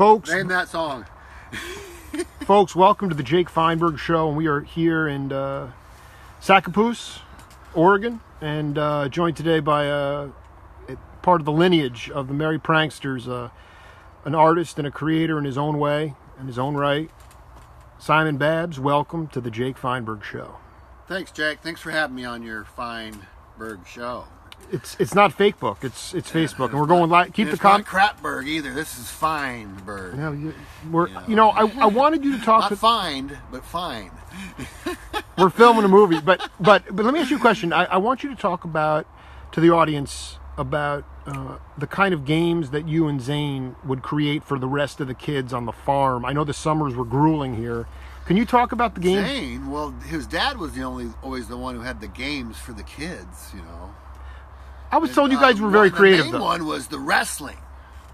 Folks, Name that song. folks, welcome to the Jake Feinberg Show, and we are here in Sacapus, Oregon, and joined today by part of the lineage of the Merry Pranksters, an artist and a creator in his own way, in his own right. Simon Babbs, welcome to the Jake Feinberg Show. Thanks, Jake. Thanks for having me on your Feinberg show. It's not fake book. It's Facebook, and we're going live. Keep the not Crapberg either. This is Feinberg. Yeah, I wanted you to talk. Not find, but fine. We're filming a movie, but let me ask you a question. I want you to talk to the audience about the kind of games that you and Zane would create for the rest of the kids on the farm. I know the summers were grueling here. Can you talk about the games? Zane, well, his dad was always the one who had the games for the kids, you know. I was told you guys were very creative. The main one was the wrestling.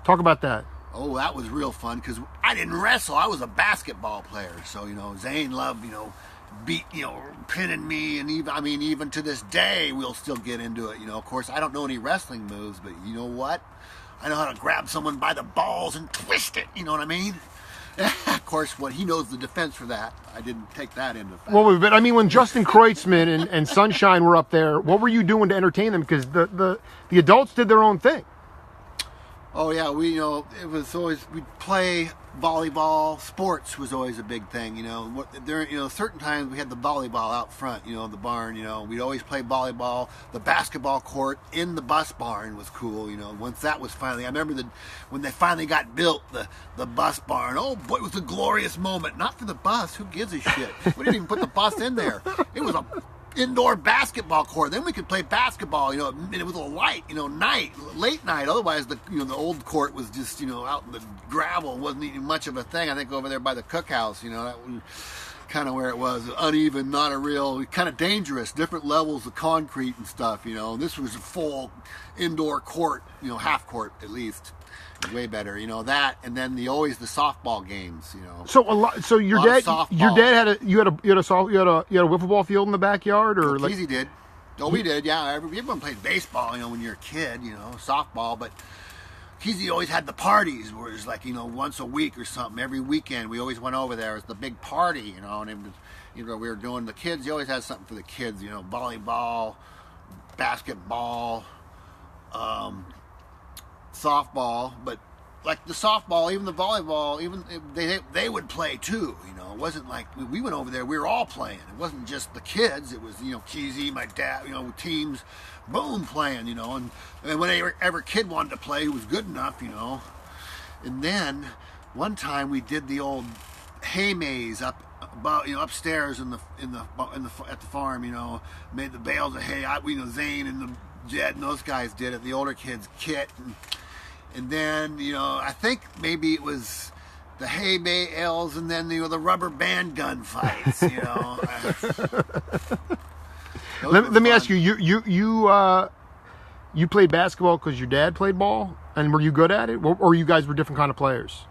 Talk about that. Oh, that was real fun because I didn't wrestle. I was a basketball player. So, Zane loved, pinning me. And even to this day, we'll still get into it. Of course, I don't know any wrestling moves, but you know what? I know how to grab someone by the balls and twist it. You know what I mean? Of course, he knows the defense for that. I didn't take that into fact. Well, but when Justin Kreutzmann and Sunshine were up there, what were you doing to entertain them? Because the adults did their own thing. Oh yeah, it was always we'd play volleyball. Sports was always a big thing. Certain times we had the volleyball out front. The barn. We'd always play volleyball. The basketball court in the bus barn was cool. Once that was finally, I remember when they finally got built, the bus barn. Oh boy, it was a glorious moment. Not for the bus. Who gives a shit? We didn't even put the bus in there. It was a indoor basketball court. Then we could play basketball, and it was a light, late night. Otherwise, the old court was just, out in the gravel. Wasn't even much of a thing. I think over there by the cookhouse, that was kind of where it was. Uneven, not a real, kind of dangerous, different levels of concrete and stuff, This was a full indoor court, half court at least. Way better, that, and then always the softball games, So your dad had a wiffle ball field in the backyard, or like Keezy did. Oh, we did, yeah. Everyone played baseball, when you're a kid, softball, but Keezy always had the parties where it was like, once a week or something. Every weekend we always went over there. It was the big party, and it was, we were doing the kids. He always had something for the kids, volleyball, basketball, softball, but like the softball, even the volleyball, even they would play too. It wasn't like we went over there. We were all playing. It wasn't just the kids. It was Keezy, my dad, teams, boom, playing. And whenever kid wanted to play, who was good enough, And then one time we did the old hay maze upstairs at the farm. Made the bales of hay. Zane and the Jed and those guys did it. The older kids, Kit and then, I think maybe it was the hay bales and then, the rubber band gun fights, Let me ask you, you played basketball because your dad played ball? And were you good at it? Or you guys were different kind of players?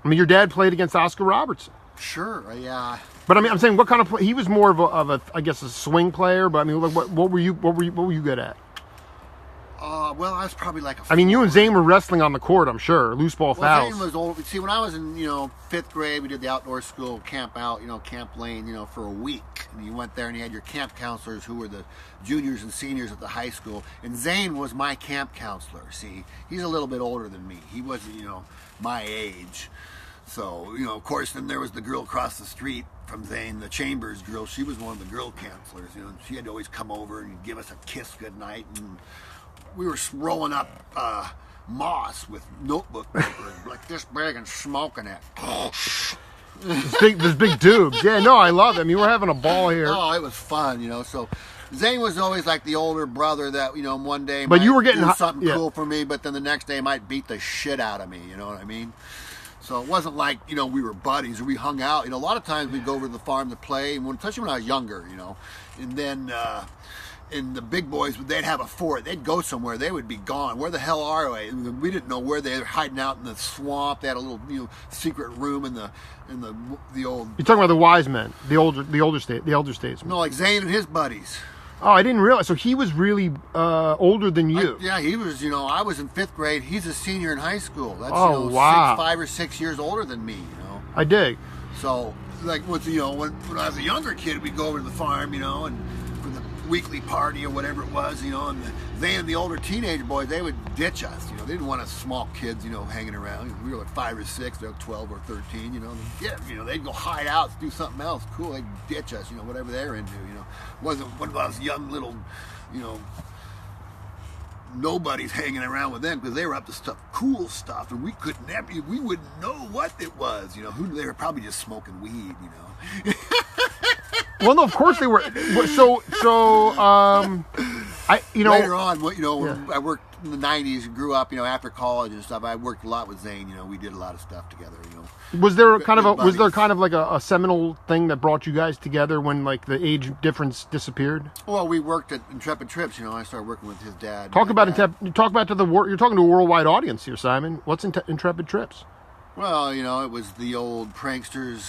Your dad played against Oscar Robertson. Sure, yeah. But I'm saying, what kind of play? He was more of a I guess, a swing player. But what were you good at? Well, I was probably like a. You and Zane were wrestling on the court, I'm sure. Loose ball fouls. Zane was old. See, when I was in 5th grade, we did the outdoor school camp out, Camp Lane, for a week. And you went there and you had your camp counselors who were the juniors and seniors at the high school. And Zane was my camp counselor. See, he's a little bit older than me. He wasn't, my age. So, of course, then there was the girl across the street from Zane, the Chambers girl. She was one of the girl counselors, and she had to always come over and give us a kiss goodnight. And we were rolling up moss with notebook paper, like this big, and smoking it. This big tubes. Yeah, no, I love it. We're having a ball here. Oh, it was fun, So Zane was always like the older brother that, one day but you were getting do something cool for me, but then the next day might beat the shit out of me, you know what I mean? So it wasn't like, we were buddies or we hung out. A lot of times we'd go over to the farm to play, especially when I was younger, And then and the big boys, they'd have a fort. They'd go somewhere. They would be gone. Where the hell are they? We didn't know where they were hiding out in the swamp. They had a little secret room in the old. You're talking about the wise men, the elder statesmen. No, like Zane and his buddies. Oh, I didn't realize. So he was really older than you. Yeah, he was. I was in 5th grade. He's a senior in high school. That's wow. 5 or 6 years older than me. I dig. So like when I was a younger kid, we'd go over to the farm, and for the weekly party or whatever it was, and they and the older teenage boys, they would ditch us. They didn't want us small kids, hanging around. We were like 5 or 6, they're 12 or 13, they'd go hide out, do something else cool. They'd ditch us, whatever they're into, Wasn't one of those young little, nobody's hanging around with them because they were up to cool stuff, and we wouldn't know what it was, they were probably just smoking weed, Well, no, of course they were. Later on, I worked in the 90s, grew up, after college and stuff. I worked a lot with Zane, we did a lot of stuff together, Was there kind of like a seminal thing that brought you guys together when like the age difference disappeared? Well, we worked at Intrepid Trips, I started working with his dad. Talk about you're talking to a worldwide audience here, Simon. What's Intrepid Trips? Well, it was the old Pranksters,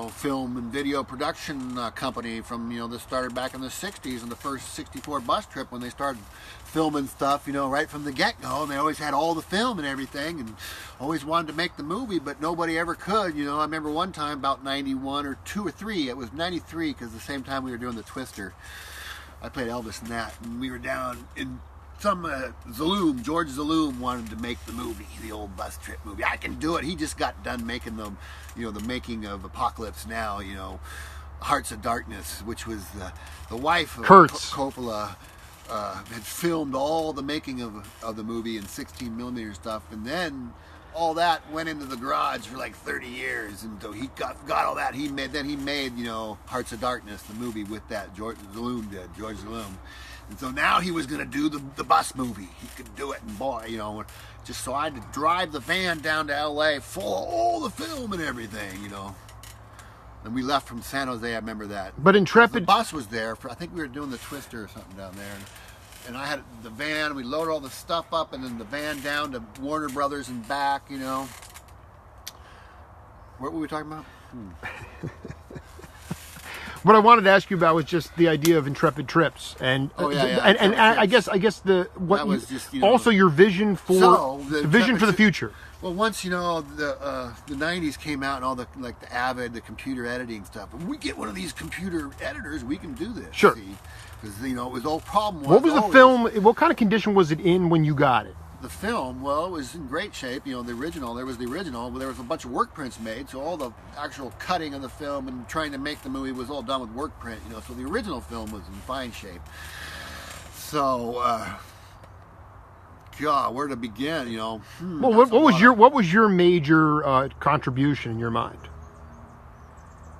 film and video production company from, that started back in the 60s, and the first 64 bus trip when they started filming stuff, right from the get-go, and they always had all the film and everything, and always wanted to make the movie, but nobody ever could, I remember one time about 91 or 2 or 3, it was 93, because the same time we were doing the Twister, I played Elvis in that, and we were down in some George Zaloom wanted to make the movie, the old bus trip movie. I can do it. He just got done making the making of Apocalypse Now, Hearts of Darkness, which was the wife of Coppola had filmed all the making of the movie in 16mm stuff, and then all that went into the garage for like 30 years, and so he got all that. He made Hearts of Darkness, the movie with that George Zaloom. And so now he was going to do the bus movie. He could do it, and boy, just so I had to drive the van down to L.A. full of all the film and everything, And we left from San Jose, I remember that. But Intrepid... The bus was there. I think we were doing the Twister or something down there. And I had the van, we loaded all the stuff up, and then the van down to Warner Brothers and back, What were we talking about? What I wanted to ask you about was just the idea of Intrepid Trips, and I guess also your vision for the vision for the future. Well, once the 90s came out and all the Avid, the computer editing stuff, if we get one of these computer editors, we can do this. Sure. Because it was all problem. What was the film? What kind of condition was it in when you got it? The film, well, it was in great shape. The original, there was a bunch of work prints made, so all the actual cutting of the film and trying to make the movie was all done with work print, so the original film was in fine shape. So, God, where to begin, Well, what was your major contribution in your mind?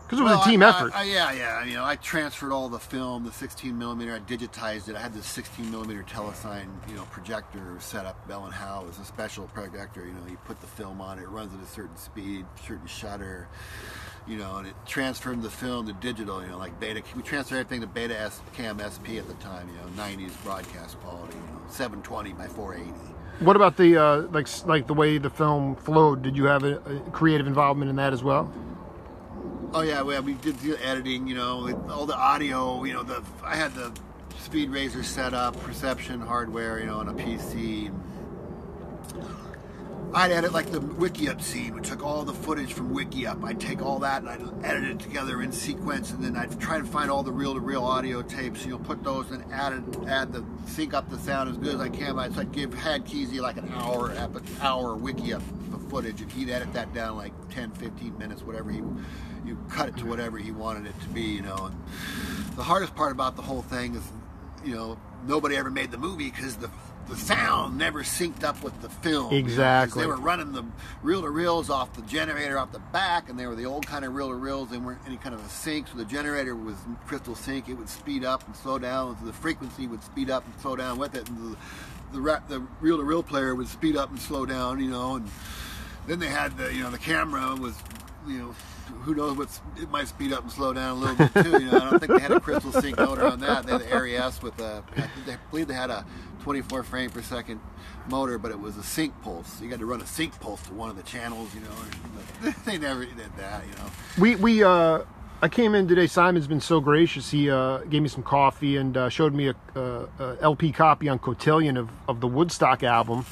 Because it was a team effort. I transferred all the film, the 16mm. I digitized it. I had the 16mm telesign, projector set up. Bell and Howe is a special projector. You put the film on it. It runs at a certain speed, certain shutter. And it transferred the film to digital. Like beta. We transferred everything to beta cam SP at the time. 90s broadcast quality. 720 by 480. What about the like the way the film flowed? Did you have a creative involvement in that as well? Oh yeah, we did the editing, all the audio, I had the Speed Razor set up, Perception hardware, on a PC. I'd edit like the WikiUp scene. We took all the footage from WikiUp. I'd take all that and I'd edit it together in sequence, and then I'd try to find all the reel-to-reel audio tapes, put those and sync up the sound as good as I can. So I'd give Keezy like an hour WikiUp of footage, and he'd edit that down like 10, 15 minutes, whatever you cut it to whatever he wanted it to be, And the hardest part about the whole thing is, nobody ever made the movie because the sound never synced up with the film. Exactly. They were running the reel-to-reels off the generator off the back, and they were the old kind of reel-to-reels. They weren't any kind of a sync, so the generator was crystal sync. It would speed up and slow down, so the frequency would speed up and slow down with it, and the reel-to-reel player would speed up and slow down, and then they had the camera was, who knows it might speed up and slow down a little bit too. I don't think they had a crystal sync motor on that. They had the Aries with I believe they had a 24 frame per second motor, but it was a sync pulse. You got to run a sync pulse to one of the channels, They never did that, We I came in today. Simon's been so gracious. He gave me some coffee and showed me a LP copy on Cotillion of the Woodstock album.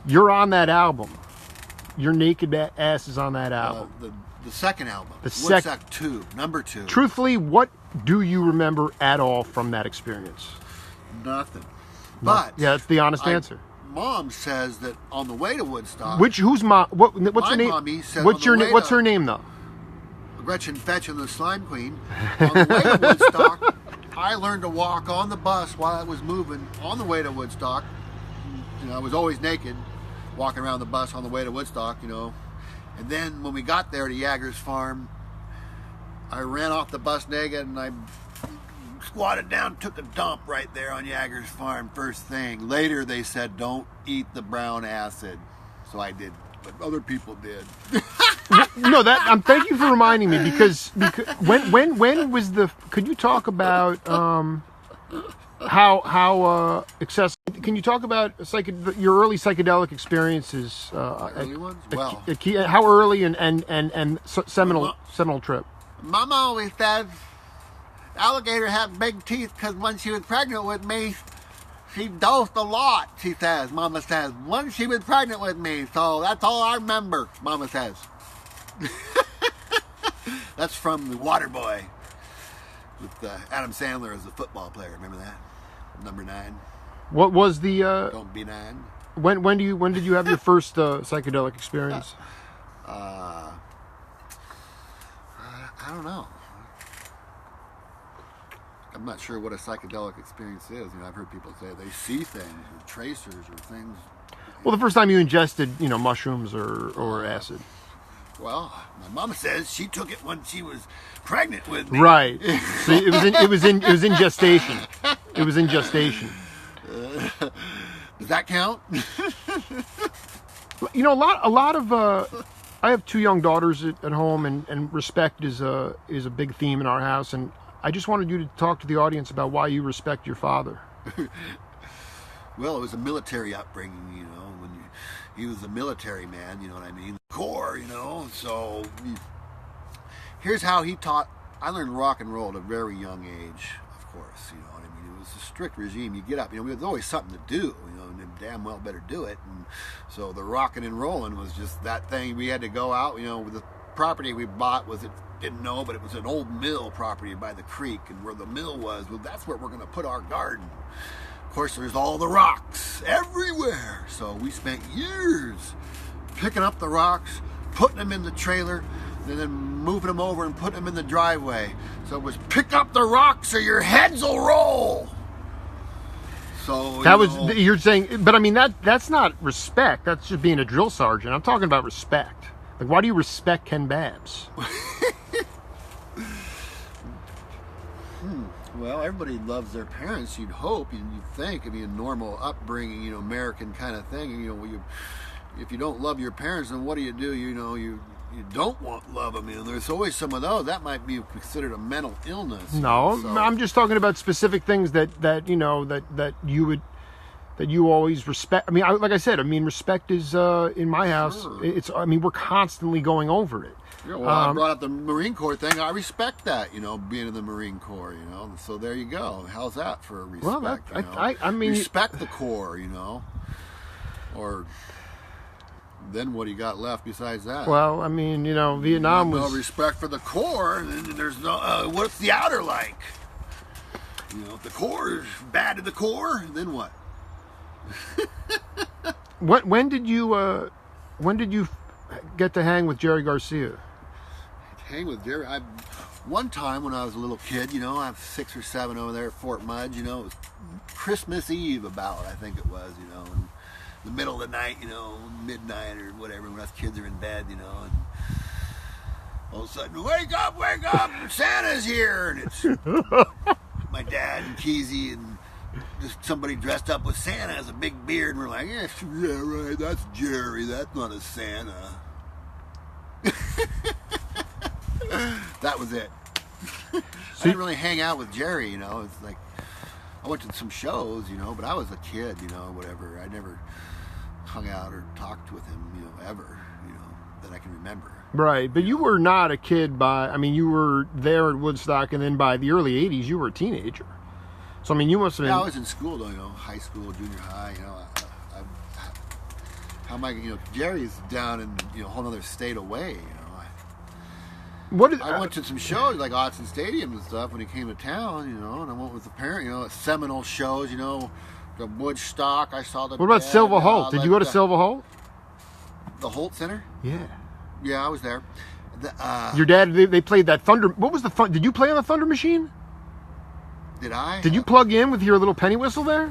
You're on that album. Your Naked Ass is on that album. The second album. Woodstock 2, number 2. Truthfully, what do you remember at all from that experience? Nothing. But yeah, that's the honest answer. Mom says that on the way to Woodstock. Whose mom? What's her name? Mommy said what's her name though? Gretchen Fetchin, the Slime Queen. On the way to Woodstock, I learned to walk on the bus while I was moving on the way to Woodstock. You know, I was always naked, walking around the bus on the way to Woodstock. You know, and then when we got there to Jagger's farm, I ran off the bus naked and I squatted down, took a dump right there on Jagger's farm first thing. Later they said, don't eat the brown acid. So I did, but other people did. No, thank you for reminding me because when was the, could you talk about how excessive, can you talk about your early psychedelic experiences? Early ones? Well. How early and seminal trip? Mama always says alligator have big teeth because when she was pregnant with me, she dosed a lot, she says. Mama says, when she was pregnant with me. So that's all I remember, Mama says. That's from The Waterboy with Adam Sandler as a football player. Remember that? Number 9. What was the... Don't be 9. When did you have your first psychedelic experience? I don't know. I'm not sure what a psychedelic experience is. You know, I've heard people say they see things or tracers or things. Well, the first time you ingested, mushrooms or acid. Well, my mama says she took it when she was pregnant with me. Right. So it was in gestation. It was in gestation. Does that count? A lot of I have 2 young daughters at home, and respect is a big theme in our house. And I just wanted you to talk to the audience about why you respect your father. Well, it was a military upbringing, he was a military man, you know what I mean? Corps, so here's how he taught. I learned rock and roll at a very young age, of course, you know what I mean? It was a strict regime. You get up, there was always something to do, and you damn well better do it. And so the rocking and rolling was just that thing. We had to go out, with the property we bought didn't know, but it was an old mill property by the creek, and where the mill was, well, that's where we're going to put our garden. Of course, there's all the rocks everywhere. So we spent years picking up the rocks, putting them in the trailer, and then moving them over and putting them in the driveway. So it was pick up the rocks or your heads will roll. So you're saying, but I mean that's not respect. That's just being a drill sergeant. I'm talking about respect. Like, why do you respect Ken Babbs? Well, everybody loves their parents, you'd hope, and you'd think. I mean, a normal upbringing, American kind of thing. If you don't love your parents, then what do? You don't want love them. There's always some of those. That might be considered a mental illness. No, so. I'm just talking about specific things that you always respect. I mean, like I said, respect is in my house. Sure. We're constantly going over it. Yeah, well, I brought up the Marine Corps thing. I respect that, being in the Marine Corps, So there you go. How's that for respect? Well, I mean, respect the Corps, Or then what do you got left besides that? Well, Vietnam was... No respect for the Corps, and there's no... what's the outer like? If the Corps is bad to the Corps, then what? When did you get to hang with Jerry Garcia? Hang with Jerry? One time when I was a little kid, I was 6 or 7 over there at Fort Mudge, it was Christmas Eve I think it was, in the middle of the night, midnight or whatever, when us kids are in bed, and all of a sudden, wake up, Santa's here, and it's my dad and Keezy and just somebody dressed up with Santa, has a big beard, and we're like, yeah, right, that's Jerry, that's not a Santa. That was it. I didn't really hang out with Jerry, it's like, I went to some shows, but I was a kid, whatever. I never hung out or talked with him, ever, that I can remember. Right, but you were not a kid you were there at Woodstock, and then by the early 80s, you were a teenager. So, I mean, you must have been... Yeah, I was in school, though, high school, junior high, how am I, Jerry's down in, a whole other state away, I went to some shows, like Autzen Stadium and stuff, when he came to town, and I went with the parent, Seminole shows, the Woodstock, I saw the... What about Silver Holt? Did you go to Silver Holt? The Holt Center? Yeah. Yeah, I was there. Your dad, they played that Thunder... What was the fun? Did you play on the Thunder Machine? Did I? Did you plug in with your little penny whistle there?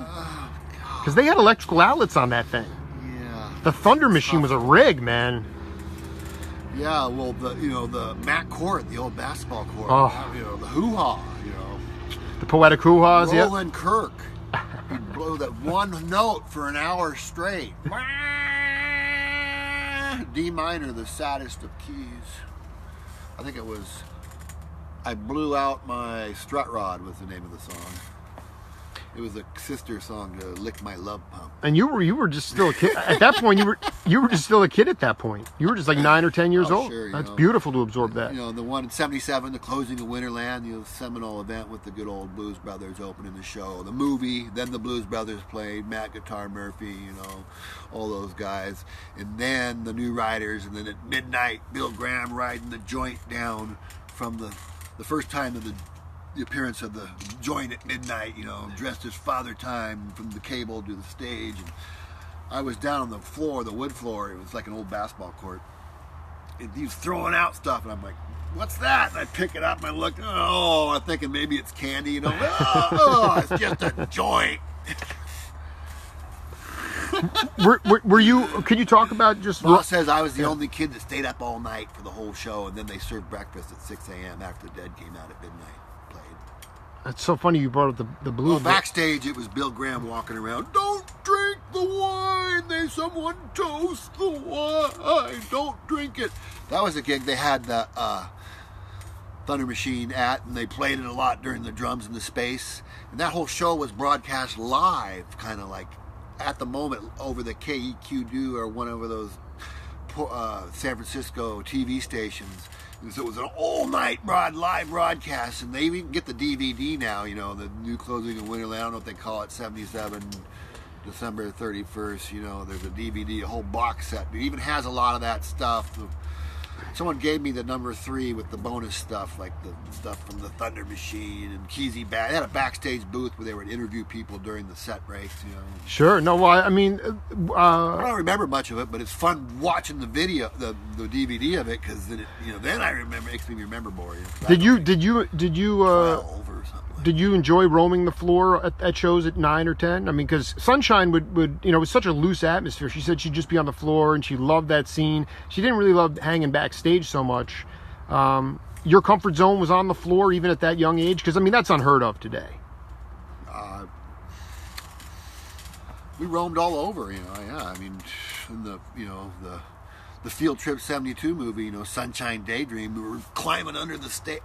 Because they had electrical outlets on that thing. Yeah. The Thunder Machine was a rig, man. Yeah, well, the Matt Court, the old basketball court. Oh. The hoo-ha, The poetic hoo-has, yeah. Roland Kirk. He'd blow that one note for an hour straight. D minor, the saddest of keys. I think it was I Blew Out My Strut Rod was the name of the song. It was a sister song to Lick My Love Pump. And you were just still a kid at that point. You were just still a kid at that point. You were just like 9 or 10 years old. Sure, That's beautiful to absorb that. The one in '77, the closing of Winterland, the seminal event with the good old Blues Brothers opening the show. The movie, then the Blues Brothers played, Matt Guitar Murphy, all those guys. And then the New Riders, and then at midnight, Bill Graham riding the joint down from the first time of the appearance of the joint at midnight, dressed as Father Time from the cable to the stage. And I was down on the floor, the wood floor. It was like an old basketball court. And he was throwing out stuff, and I'm like, what's that? And I pick it up, and I look, I'm thinking maybe it's candy, it's just a joint. Were you, could you talk about just... Ross says I was the only kid that stayed up all night for the whole show, and then they served breakfast at 6 a.m. after the Dead came out at midnight. That's so funny you brought up the blues. Well, backstage, it was Bill Graham walking around. Don't drink the wine. Someone toast the wine. Don't drink it. That was a gig they had the Thunder Machine at, and they played it a lot during the drums in the space. And that whole show was broadcast live, kind of like at the moment over the KEQ or one of those San Francisco TV stations. And so it was an all-night live broadcast, and they even get the DVD now, the new closing of Winterland. I don't know what they call it, 77, December 31st, there's a DVD, a whole box set. It even has a lot of that stuff. Someone gave me the number 3 with the bonus stuff, like the stuff from the Thunder Machine and Keezy Bad. They had a backstage booth where they would interview people during the set breaks, Sure. No, well, I mean... I don't remember much of it, but it's fun watching the video, the DVD of it, because then then I remember, it makes me remember more. Did you 12 or something. Did you enjoy roaming the floor at shows at 9 or 10? I mean, because Sunshine would it was such a loose atmosphere. She said she'd just be on the floor, and she loved that scene. She didn't really love hanging backstage so much. Your comfort zone was on the floor even at that young age? Because, I mean, that's unheard of today. We roamed all over, yeah. I mean, in the Field Trip 72 movie, Sunshine Daydream, we were climbing under the stage,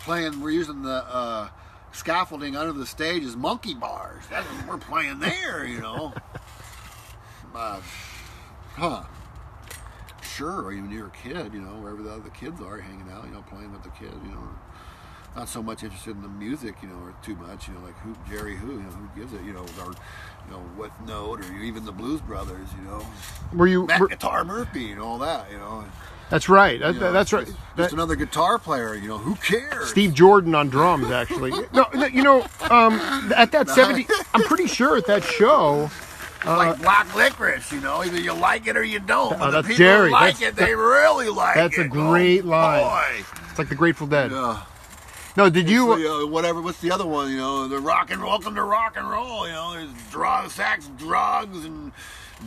we're using the scaffolding under the stage as monkey bars. That's what we're playing there, Sure, or even you're a kid, wherever the other kids are hanging out, playing with the kids, not so much interested in the music, or too much, like Jerry who gives it, or what note, or even the Blues Brothers, Matt Guitar Murphy and all that, That's right. That's right. Just another guitar player, who cares? Steve Jordan on drums, actually. No, at that 70, I'm pretty sure at that show. Like black licorice, either you like it or you don't. But that's the people Jerry. Who like it, they really like it. That's a great line. Boy. It's like the Grateful Dead. Yeah. No, did you? Whatever. What's the other one? The rock and welcome to rock and roll. There's sex, drugs, and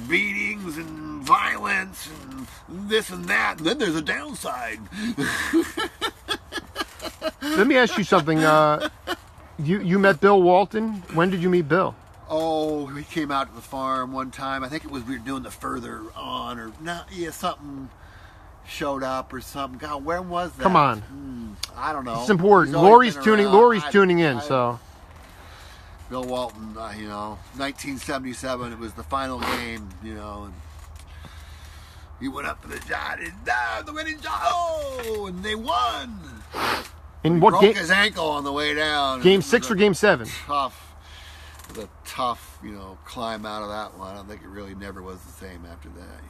beatings and violence and this and that. And then there's a downside. Let me ask you something. You met Bill Walton. When did you meet Bill? Oh, he came out to the farm one time. I think it was we were doing the Further On or not. Yeah, something showed up or something. God, when was that? Come on. I don't know. It's important. Lori's tuning in. So Bill Walton, 1977. It was the final game. And He went up to the shot and the winning shot. Oh, and they won. In what Broke game? his ankle on the way down. Game 6 or Game 7? Tough. It was a tough, climb out of that one. I don't think it really never was the same after that,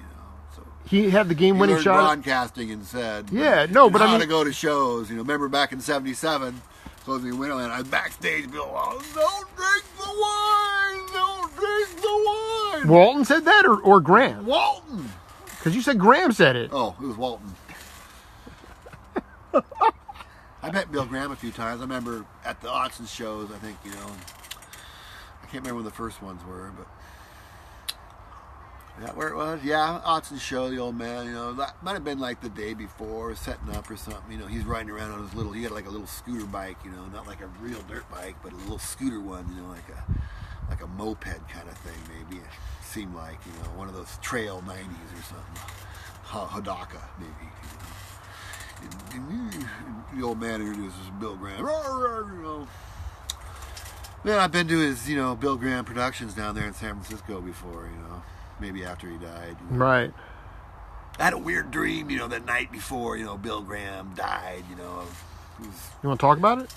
So He had the game-winning learned shot. broadcasting and said, Yeah, no, but I how mean, to go to shows. Remember back in '77, supposed to be Winterland. I was backstage, Bill. Oh, don't drink the wine. Don't drink the wine. Walton said that, or Graham? Walton. Because you said Graham said it. Oh, it was Walton. I met Bill Graham a few times. I remember at the Autzen shows, I think, I can't remember when the first ones were, but is that where it was? Yeah, Autzen show, the old man, that might have been like the day before, setting up or something. He's riding around on his he had like a little scooter bike, not like a real dirt bike, but a little scooter one, like a moped kind of thing, maybe. It seemed like, one of those trail 90s or something. Hodaka, maybe. The old man introduces Bill Graham. Man, I've been to his, Bill Graham Productions down there in San Francisco before, maybe after he died. Right. I had a weird dream, that night before, Bill Graham died, You want to talk about it?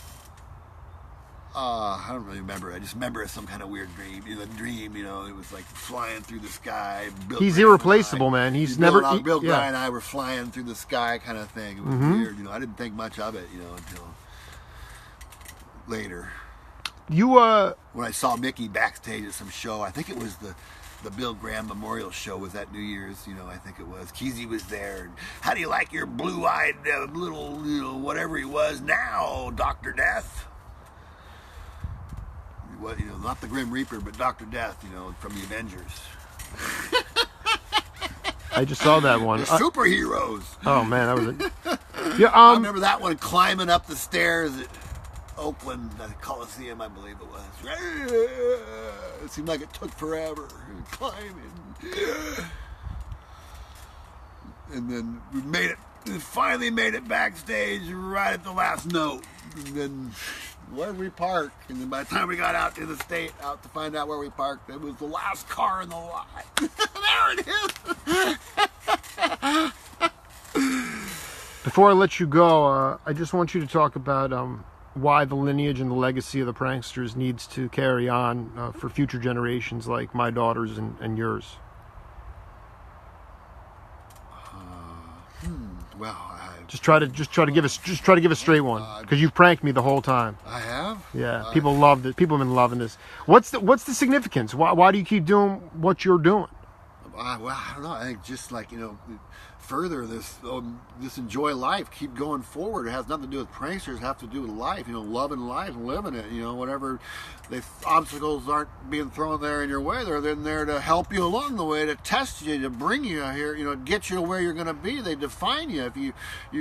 I don't really remember. I just remember some kind of weird dream. The dream, it was like flying through the sky. He's irreplaceable, man. He's never. Bill Guy and I were flying through the sky, kind of thing. It was weird. I didn't think much of it, until later. When I saw Mickey backstage at some show, I think it was the Bill Graham Memorial Show was at New Year's, I think it was. Kesey was there. And, how do you like your blue-eyed little, whatever he was now, Dr. Death? What, not the Grim Reaper, but Dr. Death, from the Avengers. I just saw that one. The superheroes. Oh man, that was it. Yeah, I remember that one climbing up the stairs at Oakland, the Coliseum, I believe it was. It seemed like it took forever climbing. And then we finally made it backstage right at the last note. And then where did we park? And then by the time we got out to the state, out to find out where we parked, it was the last car in the lot. There it is. Before I let you go, I just want you to talk about why the lineage and the legacy of the Pranksters needs to carry on for future generations like my daughters and yours. Well, just try to give a straight one, because you've pranked me the whole time. I have. Yeah, people loved it. People have been loving this. What's the significance? Why do you keep doing what you're doing? Well, I don't know. I think just like further this enjoy life, keep going forward. It has nothing to do with pranksters. It has to do with life. Loving life and living it. Whatever the obstacles aren't being thrown there in your way, they're there to help you along the way, to test you, to bring you here. To get you to where you're going to be. They define you. If you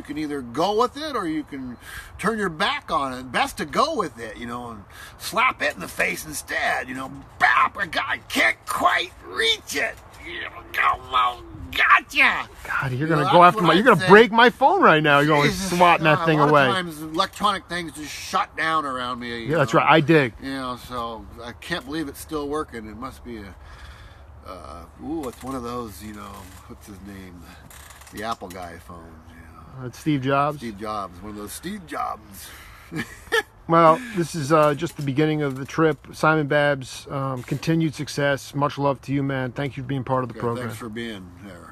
can either go with it or you can turn your back on it. Best to go with it. And slap it in the face instead. Bap! I can't quite reach it. Come on. Gotcha! God, you're gonna go after you're gonna break my phone right now. You're going swatting that thing away. A lot of times, electronic things just shut down around me. Yeah, that's right. I dig. So I can't believe it's still working. It must be it's one of those. What's his name? The Apple guy phone. It's Steve Jobs. Steve Jobs, one of those Steve Jobs. Well, this is just the beginning of the trip. Simon Babbs, continued success. Much love to you, man. Thank you for being part of the program. Thanks for being there.